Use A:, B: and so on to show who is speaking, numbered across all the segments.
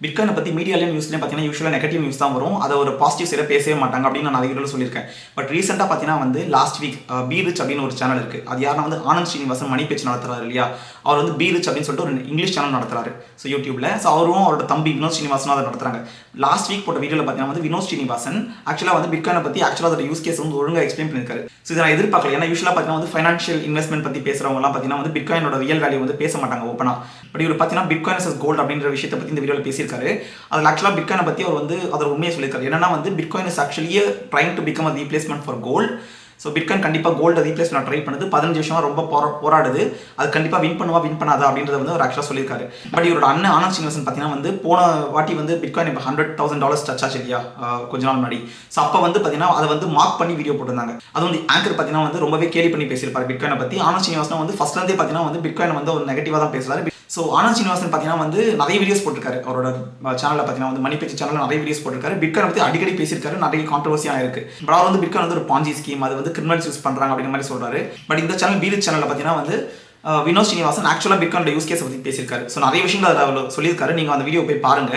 A: பிட்காயினை பற்றி மீடியாலையும் நியூஸ்லையும் பார்த்தீங்கன்னா யூஸ்வலாக நெகட்டிவ் நியூஸ் தான் வரும். அதை ஒரு பாசிட்டிவ் சைடாக பேசவே மாட்டாங்க அப்படின்னு நான் நிறைய வீடியோவில் சொல்லியிருக்கேன். பட் ரீசெண்டாக பார்த்தீங்கன்னா வந்து லாஸ்ட் வீக் பி ரிச் அப்படின்னு ஒரு சேனல் இருக்குது. அது யாருன்னா வந்து ஆனந்த் ஸ்ரீனிவாசன் மணி பேச்சு நடத்துறாரு இல்லையா, அவர் வந்து பி ரிச் அப்படின்னு சொல்லிட்டு ஒரு இங்கிலீஷ் சேனல் நடத்துறாரு. ஸோ யூடியூப்ல அவரும் அவரோட தம்பி வினோத் ஸ்ரீனிவாசனும் அதை நடத்துறாங்க. லாஸ்ட் வீக் போட்ட வீடியோவில் பார்த்தீங்கன்னா வந்து வினோத் ஸ்ரீனிவாசன் ஆக்சுவலாக வந்து பிட்காயினை பற்றி அதோட யூஸ் கேஸ் வந்து ஒழுங்காக எக்ஸ்பிளைன் பண்ணியிருக்காரு. ஸோ இதை நான் எதிர்பார்க்கல. ஏன்னா யூஸ்வலாக பார்த்தீங்கன்னா வந்து ஃபைனான்ஷியல் இன்வெஸ்ட்மெண்ட் பற்றி பேசுறவங்கலாம் பார்த்தீங்கன்னா வந்து பிட்காயினோட ரியல் வேல்யூ வந்து பேச மாட்டாங்க ஓப்பனா. பட் இவர் பார்த்தீங்கன்னா பிட்காயின் இஸ் கோல்ட் அப்படின்ற விஷயத்தை பற்றி இந்த வீடியோவில் பேசியிருக்காரு. அதில் ஆக்சுவலாக பிட்காயினை பற்றி அவர் வந்து அதோட உண்மையை சொல்லியிருக்காரு. என்னன்னா வந்து bitcoin is actually trying to become a replacement for gold. So bitcoin கண்டிப்பாக கோல்டை ரீப்ளேஸ் பண்ண ட்ரை பண்ணுது. 15 வருஷமா ரொம்ப போராடுது. அது கண்டிப்பாக வின் பண்ணாதா அப்படின்றத வந்து அவர் ஆக்சுவலாக சொல்லியிருக்காரு. பட் இவரோட அண்ணன் ஆனந்த் ஸ்ரீனிவாசன் பார்த்தீங்கன்னா வந்து போன வாட்டி வந்து பிட்காயின் இப்போ $100,000 டச் ஆச்சு இல்லையா கொஞ்ச நாள் முன்னாடி. ஸோ அப்போ வந்து பார்த்தீங்கன்னா அதை வந்து மார்க் பண்ணி வீடியோ போட்டிருந்தாங்க. அது வந்து ஆங்கர் பார்த்தீங்கன்னா வந்து ரொம்பவே கேலி பண்ணி பேசியிருப்பாரு பிட்காயினை பற்றி. ஆனந்த் ஸ்ரீனிவாசன் வந்து ஃபர்ஸ்ட்லேருந்தே பார்த்தீங்கன்னா வந்து பிட்காயின் வந்து ஒரு நெகட்டிவாக தான் பேசுறாரு. ஸோ ஆனந்த் ஸ்ரீனிவாசன் பார்த்தீங்கன்னா வந்து நிறைய வீடியோஸ் போட்டிருக்காரு. அவரோட சேனலில் பார்த்தீங்கன்னா வந்து மணி பேச்சு சேனலில் நிறைய வீடியோஸ் போட்டிருக்காரு. பிட்காயின் பற்றி அடிக்கடி பேசியிருக்காரு. நிறைய கான்ட்ரவர்சியாக இருக்கு. பட் அவர் வந்து பிட்காயின் வந்து ஒரு பாஞ்சி ஸ்கீம், அது வந்து கிரிமினல்ஸ் யூஸ் பண்ணுறாங்க அப்படிங்கிற மாதிரி சொல்றாரு. பட் இந்த சேனல் பி ரிச் சேனலில் பார்த்தீங்கன்னா வந்து வினோத் ஸ்ரீனிவாசன் ஆக்சுவலாக பிட்காயினோட யூஸ் கேஸை பற்றி பேசியிருக்காரு. ஸோ நிறைய விஷயங்கள் அதில் அவர் சொல்லியிருக்காரு. நீங்கள் அந்த வீடியோ போய் பாருங்க.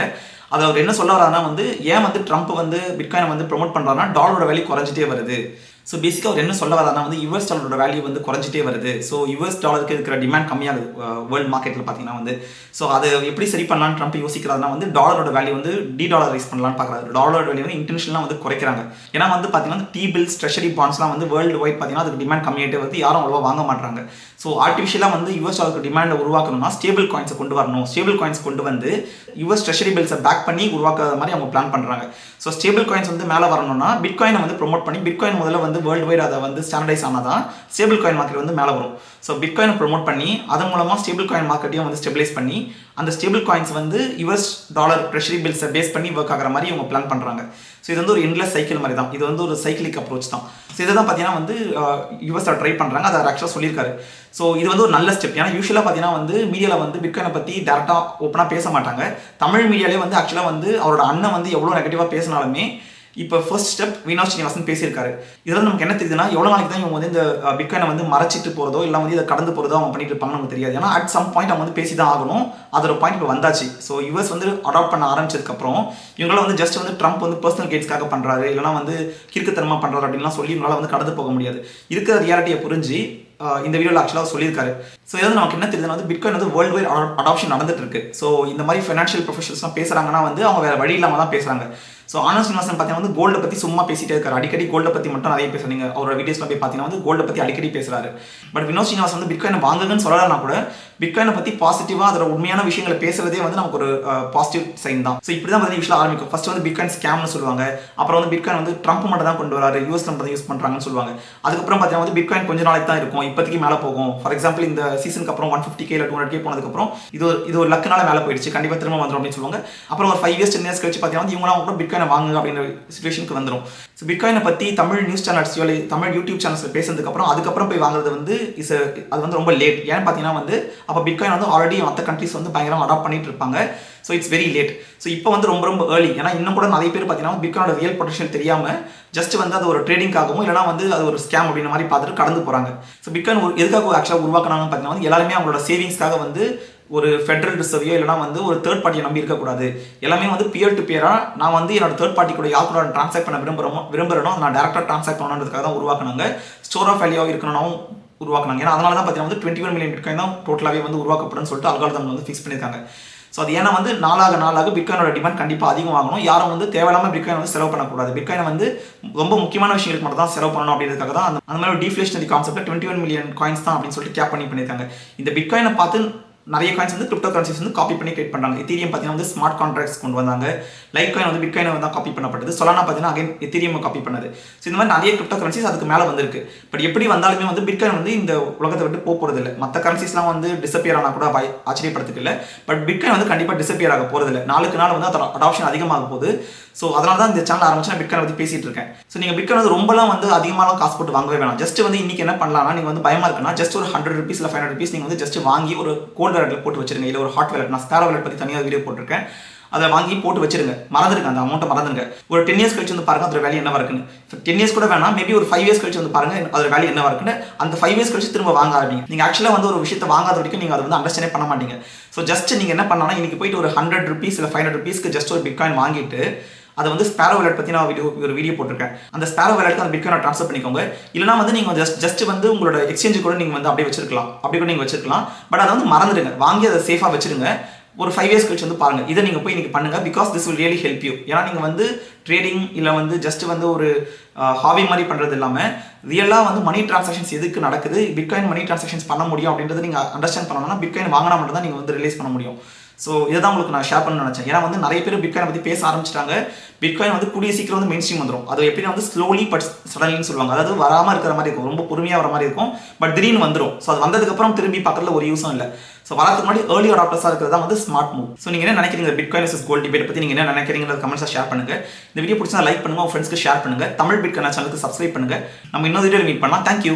A: அதை அவர் என்ன சொல்ல வராருன்னா வந்து ஏன் வந்து ட்ரம்ப் வந்து பிட்காயினை வந்து ப்ரொமோட் பண்ணுறாருன்னா டாலரோட வேல்யூ குறைஞ்சிட்டே வருது. ஸோ பேசிக்காக அவர் என்ன சொல்ல வராருன்னா வந்து யூஎஸ் டாலரோட வேல்யூ வந்து குறைஞ்சிட்டே வருது. ஸோ யூஎஸ் டாலருக்கு இருக்கிற டிமாண்ட் கம்மியாகுது வேர்ல்டு மார்க்கெட்டில் பார்த்தீங்கன்னா வந்து. ஸோ அதை எப்படி சரி பண்ணலான்னு ட்ரம்ப் யோசிக்கிறாருன்னா வந்து டாலரோட வேல்யூ வந்து டி-டாலரைஸ் பண்ணலான்னு பார்க்குறாரு. டாலரோட வேல்யூ வந்து இன்டர்நேஷனலாக வந்து குறைக்கிறாங்க. ஏன்னா வந்து பார்த்தீங்கன்னா டி பில்ஸ், ட்ரெஷரி பாண்ட்ஸ்லாம் வந்து வேர்ல்டு வைட் பார்த்தீங்கன்னா அதுக்கு டிமாண்ட் கம்மியாகிட்டே வருது. யாரும் அவ்வளோவா வாங்க மாட்டாங்க. ஸோ ஆர்டிஃபிஷியலாக வந்து யூஎஸ் டாலருக்கு டிமாண்டை உருவாக்கணும்னா ஸ்டேபிள் காயின்ஸை கொண்டு வரணும். ஸ்டேபிள் காயின்ஸ் கொண்டு வந்து யூஎஸ் ட்ரெஷரி பில்ஸை பேக் பண்ணி உருவாக்குற மாதிரி அவங்க பிளான் பண்ணுறாங்க. ஸோ ஸ்டேபிள் காயின்ஸ் வந்து மேலே வரணும்னா பிட்காயினை வந்து ப்ரொமோட் பண்ணி பிட்காயின் முதல்ல வந்து வேர்ல்டு வைட் அதை வந்து ஸ்டாண்டர்டைஸ் ஆனாதான் ஸ்டேபிள் காயின் மார்க்கெட் வந்து மேலே வரும். ஸோ பிட்காயினை ப்ரொமோட் பண்ணி அதன் மூலமாக ஸ்டேபிள் காயின் மார்க்கெட்டையும் வந்து ஸ்டெபிலைஸ் பண்ணி அந்த ஸ்டேபிள் காயின்ஸ் வந்து யூஎஸ் டாலர் ட்ரெஷரி பில்ஸை பேஸ் பண்ணி ஒர்க் ஆகிற மாதிரி இவங்க பிளான் பண்ணுறாங்க. ஸோ இது வந்து ஒரு எண்ட்லெஸ் சைக்கிள் மாதிரி தான். இது வந்து ஒரு சைக்கிளிக் அப்ரோச் தான். ஸோ இதை தான் பார்த்தீங்கன்னா வந்து யூஎஸ் ட்ரை பண்ணுறாங்க. அதை ஆக்சுவலாக சொல்லியிருக்காரு. ஸோ இது வந்து ஒரு நல்ல ஸ்டெப். ஏன்னா யூஸ்வலாக பார்த்தீங்கன்னா வந்து மீடியாவில் வந்து பிட்காயினை பற்றி டேரெக்டாக ஓப்பனாக பேச மாட்டாங்க. தமிழ் மீடியாலே வந்து ஆக்சுவலாக வந்து அவரோட அண்ணன் வந்து எவ்வளோ நெகட்டிவாக பேசினாலுமே இப்போ ஃபர்ஸ்ட் ஸ்டெப் வினோத் ஸ்ரீனிவாசன் பேசியிருக்காரு. இதில் நமக்கு என்ன தெரியுதுன்னா எவ்வளோ நாளைக்கு தான் இவங்க வந்து இந்த பிட்காயினை வந்து மறைச்சிட்டு போகிறதோ இல்லை வந்து இதை கடந்து போகிறதோ அவங்க பண்ணிட்டு இருப்பாங்கன்னு நமக்கு தெரியாது. ஏன்னா அட் சம் பாயிண்ட் அவங்க வந்து பேசி தான் ஆகணும். அதோட பாயிண்ட் இப்போ வந்தாச்சு. ஸோ யூஎஸ் வந்து அடாப்ட் பண்ண ஆரம்பிச்சதுக்கப்புறம் இவங்களால வந்து ஜஸ்ட் வந்து ட்ரம்ப் வந்து பர்சனல் கேட்ஸ்க்காக பண்ணுறாரு இல்லைனா வந்து கிறுக்குத்தனமாக பண்ணுறாரு அப்படின்லாம் சொல்லி இவங்களால வந்து கடந்து போக முடியாது. இருக்கிற ரியாலிட்டியை புரிஞ்சு இந்த வீடியோவில் ஆக்சுவலாக சொல்லியிருக்காரு. ஸோ இதாவது நமக்கு என்ன தெரியுதுன்னா வந்து பிட்காயின் வந்து வேர்ல்டு வைட் அடாப்ஷன் நடந்துட்டு இருக்கு. ஸோ இந்த மாதிரி ஃபைனான்ஷியல் ப்ரொஃபஷனல்ஸ்லாம் பேசுகிறாங்கன்னா வந்து அவங்க வேறு வழி இல்லாமல் தான் பேசுகிறாங்க. ஸோ ஆனந்த் ஸ்ரீனிவாசன் பார்த்தீங்கன்னா வந்து கோல்டை பற்றி சும்மா பேசிட்டே இருக்காரு. அடிக்கடி கோல்டை பற்றி மட்டும் நிறைய பேசுறீங்க. அவரோட வீடியோஸ்லாம் போய் பார்த்தீங்கன்னா வந்து கோல்டை பற்றி அடிக்கடி பேசுறாரு. பட் வினோத் ஸ்ரீனிவாசன் வந்து பிட்காயினை வாங்குங்கன்னு சொல்லலைன்னா கூட பிட்காயினை பற்றி பாசிட்டிவாக அதோட உண்மையான விஷயங்களை பேசுறதே வந்து நமக்கு ஒரு பாசிட்டிவ் சைன் தான். ஸோ இப்படி தான் வந்து யூஸ்வலாக ஆரம்பிக்கும். ஃபர்ஸ்ட் வந்து பிட்காயின் ஸ்கேம்னு சொல்லுவாங்க. அப்புறம் வந்து பிட்காயின் வந்து ட்ரம்ப் மட்டும் தான் கொண்டு வராரு, யூஎஸ் மட்டும் தான் யூஸ் பண்ணுறாங்கன்னு சொல்லுவாங்க. அதுக்கப்புறம் பார்த்தீங்கன்னா வந்து பிட்காயின் கொஞ்ச நாளைக்கு தான் இருக்கும், இப்போதைக்கு மேலே போகும். ஃபார் எக்ஸாம்பிள் இந்த சீசனுக்கு அப்புறம் 150K இல்லை 200K போனதுக்கப்புறம் இது ஒரு லக்குனால மேலே போயிடுச்சு, கண்டிப்பாக திரும்ப வந்துடும் அப்படின்னு சொல்லுவாங்க. அப்புறம் ஒரு 5 years 10 years கழிச்சு பார்த்தீங்கன்னா இவங்களாம் கூட பிட்காயினை வாங்குங்க அப்படின்ற சிச்சுவேஷனுக்கு வந்துடும். ஸோ பிட்காயினை பற்றி தமிழ் நியூஸ் சேனல்ஸ்லையோ இல்லை தமிழ் யூடியூப் சேனல்ஸில் பேசுறதுக்கப்புறம் அதுக்கப்புறம் போய் வாங்குறது வந்து அது வந்து ரொம்ப லேட். ஏன்னு பார்த்தீங்கன்னா வந்து அப்போ பிட்காயின் வந்து ஆல்ரெடி மற்ற கண்ட்ரிஸ் வந்து பயங்கரமாக அடாப்ட் பண்ணிட்டு இருப்பாங்க. So it's very late. So இப்போ வந்து ரொம்ப ஏர்லி. ஏன்னா இன்னும் கூட நிறைய பேர் பார்த்தீங்கன்னா பிட்காயினோட ரியல் பொட்டன்ஷியல் தெரியாமல் ஜஸ்ட் வந்து அது ஒரு ட்ரேடிங்காகவும் இல்லைனா வந்து அது ஒரு ஸ்கேம் அப்படின்ற மாதிரி பார்த்துட்டு கடந்து போகிறாங்க. ஸோ பிட்காயின் எதுக்காக ஆக்சுவலாக உருவாக்கினாங்கன்னு பார்த்தீங்கன்னா வந்து எல்லாருமே அவங்களோட சேவிங்ஸ்க்காக வந்து ஒரு ஃபெடரல் ரிசர்வையோ இல்லைனா வந்து ஒரு தேர்ட் பார்ட்டியை நம்பி இருக்கக்கூடாது. எல்லாமே வந்து பியர் டு பியராக நான் வந்து என்னோட தேர்ட் பார்ட்டி கூட யார் கூட ட்ரான்சாக்ட் பண்ண விரும்புகிறனோ நான் டேரெக்டாக ட்ரான்சாக்ட் பண்ணணுன்றதுக்காக தான் உருவாக்குனாங்க. ஸ்டோர் ஆஃப் வேல்யூவாக இருக்கணும் உருவாக்குனாங்க. ஏன்னா அதனால தான் பார்த்தீங்கன்னா வந்து 21 மில்லியன் பிட்காயின் தான் டோட்டலாகவே வந்து உருவாக்கப்படும்னு சொல்லிட்டு அல்காரிதம் வந்து ஃபிக்ஸ் பண்ணியிருக்காங்க. ஸோ அது ஏன்னா வந்து நாளாக பிட்காயினோட டிமாண்ட் கண்டிப்பாக அதிகமாகணும். யாரும் வந்து தேவையில்லாமல் பிட்காயின் வந்து செலவு பண்ணக்கூடாது. பிட்காயினை வந்து ரொம்ப முக்கியமான விஷயங்களுக்கு மட்டும் தான் செலவு பண்ணணும் அப்படின்றதுக்காக தான் அந்த மாதிரி ஒரு டிஃப்ளேஷனரி கான்செப்ட் 21 மில்லியன் காயின்ஸ் தான் அப்படின்னு சொல்லிட்டு கேப் பண்ணியிருக்காங்க. இந்த பிட்காயினை பார்த்து நிறைய காயின்ஸ் வந்து கிரிப்டோ கரன்சிஸ் வந்து காப்பி பண்ணி கிரியேட் பண்ணுறாங்க. எத்தீரியம் பார்த்தீங்கன்னா வந்து ஸ்மார்ட் கான்ட்ராக்ட்ஸ் கொண்டு வந்தாங்க. லைட் காயின் வந்து பிட்காயின் தான் காப்பி பண்ணப்பட்டது. சொலானா பார்த்தீங்கன்னா அகைன் எத்தீரியம் காப்பி பண்ணது. ஸோ இந்த மாதிரி நிறைய கிரிப்டோ கரன்சிஸ் அதுக்கு மேலே வந்திருக்கு. பட் எப்படி வந்தாலுமே வந்து பிட்காயின் வந்து இந்த உலகத்தை விட்டு போகிறது இல்லை. மற்ற கரன்சிஸ்லாம் வந்து டிசப்பியர் ஆனால் கூட ஆச்சரியப்படுறதுக்கு இல்லை. பட் பிட்காயின் வந்து கண்டிப்பாக டிசப்பியர் ஆக போகிறது இல்லை. நாளுக்கு நாள் வந்து அதோட அடாப்ஷன் அதிகமாக போகுது. ஸோ அதனால தான் இந்த சேனல் ஆரம்பிச்சு நான் பிட்காயின் பற்றி பேசிட்டு இருக்கேன். ஸோ நீங்கள் பிட்காயின் வந்து ரொம்பலாம் வந்து அதிகமாக காசு போட்டு வாங்கவே வேணாம். ஜஸ்ட் வந்து இன்னைக்கு என்ன பண்ணலாம்னா நீங்கள் வந்து பயமாக இருக்குன்னா ஜஸ்ட் ஒரு $100 இல்லை $500 நீங்கள் வந்து ஜஸ்ட் வாங்கி ஒரு கோல்ட் வேலெட்டில் போட்டு வச்சிருங்க. இல்லை ஒரு ஹாட் வேலெட், நான் ஸ்பேர் வேலெட் பற்றி தனியாக வீடியோ போட்டிருக்கேன். அதை வாங்கி போட்டு வச்சிருங்க, மறந்துருங்க, அந்த அமௌண்ட்டை மறந்துருங்க. ஒரு 10 இயர்ஸ் கழிச்சு வந்து பாருங்க அதோட வேல்யூ என்னவா இருக்குன்னு. 10 இயர்ஸ் கூட வேணாம், மேபி ஒரு 5 இயர்ஸ் கழிச்சு வந்து பாருங்க அதோட வேல்யூ என்னவா இருக்குன்னு. அந்த 5 இயர்ஸ் கழிச்சு திரும்ப வாங்க ஆரம்பிங்க. நீங்க ஆக்சுவலா வந்து ஒரு விஷயத்தை வாங்காத வரைக்கும் நீங்க அதை வந்து அண்டர்ஸ்டாண்டே பண்ண மாட்டீங்க. ஸோ ஜஸ்ட் நீங்க என்ன பண்ணலாம், இன்னைக்கு போயிட்டு ஒரு 100 rupees இல்லை 500 rupeesக்கு ஜஸ்ட் ஒரு பிட்காயின் வாங்கிட்டு அதை வந்து ஸ்பேரோ வேலட் பற்றி நான் ஒரு வீடியோ போட்டிருக்கேன். அந்த ஸ்பேரோ வேலட்க்கு அந்த பிட்காயினை ட்ரான்ஸ்ஃபர் பண்ணிக்கோங்க. இல்லைனா வந்து நீங்கள் ஜஸ்ட் வந்து உங்களோட எக்ஸ்சேஞ்சு கூட நீங்கள் வந்து அப்படியே வச்சிருக்கலாம், அப்படி கூட நீங்கள் வச்சிருக்கலாம். பட் அதை வந்து மறந்துடுங்க, வாங்கி அதை சேஃபாக வச்சிருங்க. ஒரு 5 இயர்ஸ் கழிச்சு வந்து பாருங்க, இதை நீங்கள் போய் இன்னைக்கு பண்ணுங்க. Because this will really help you. ஏன்னா நீங்கள் வந்து ட்ரேடிங் இல்லை வந்து ஜஸ்ட் வந்து ஒரு ஹாபி மாதிரி பண்ணுறது இல்லாமல் ரியலாக வந்து மணி டிரான்சாக்ஷன்ஸ் எதுக்கு நடக்குது, பிட்காயின் மணி டிரான்சாக்ஷன்ஸ் பண்ண முடியும் அப்படின்றத நீங்கள் அண்டர்ஸ்டாண்ட் பண்ணணும்னா பிட்காயின் வாங்கினா மட்டும் தான் நீங்கள் வந்து ரிலீஸ் பண்ண முடியும். ஸோ இதை தான் உங்களுக்கு நான் ஷேர் பண்ண நினச்சேன். ஏன்னா வந்து நிறைய பேர் பிட்காயின் பற்றி பேச ஆரம்பிச்சிட்டாங்க. பிட்காயின் வந்து கூடிய சீக்கிரம் வந்து மெயின் ஸ்ட்ரீம் வந்துடும். அது எப்படின்னா வந்து ஸ்லோலி பட் சடன்லின்னு சொல்லுவாங்க. அதாவது வராமல் இருக்கிற மாதிரி இருக்கும், ரொம்ப பொறுமையாக வர மாதிரி இருக்கும், பட் திடீர்னு வந்துடும். ஸோ அது வந்ததுக்கப்புறம் திரும்பி பார்க்கறதுல ஒரு யூஸும் இல்லை. ஸோ வரதுக்கு முன்னாடி ஏர்லி அடாப்டர்ஸாக இருக்கிறது தான் வந்து ஸ்மார்ட் மூவ். ஸோ நீங்கள் என்ன நினைக்கிறீங்க பிட்காயின் vs கோல்ட் டிபேட் பற்றி நீங்கள் என்ன நினைக்கிறீங்க கமெண்ட்ஸாக ஷேர் பண்ணுங்க. இந்த வீடியோ பிடிச்சா லைக் பண்ணுங்க, உங்கள் ஃப்ரெண்ட்ஸ்க்கு ஷேர் பண்ணுங்க. தமிழ் பிட்காயின் சேனலுக்கு சப்ஸ்கிரைப் பண்ணுங்க. நம்ம இன்னொரு வீடியோ மீட் பண்ணலாம். தேங்க்யூ.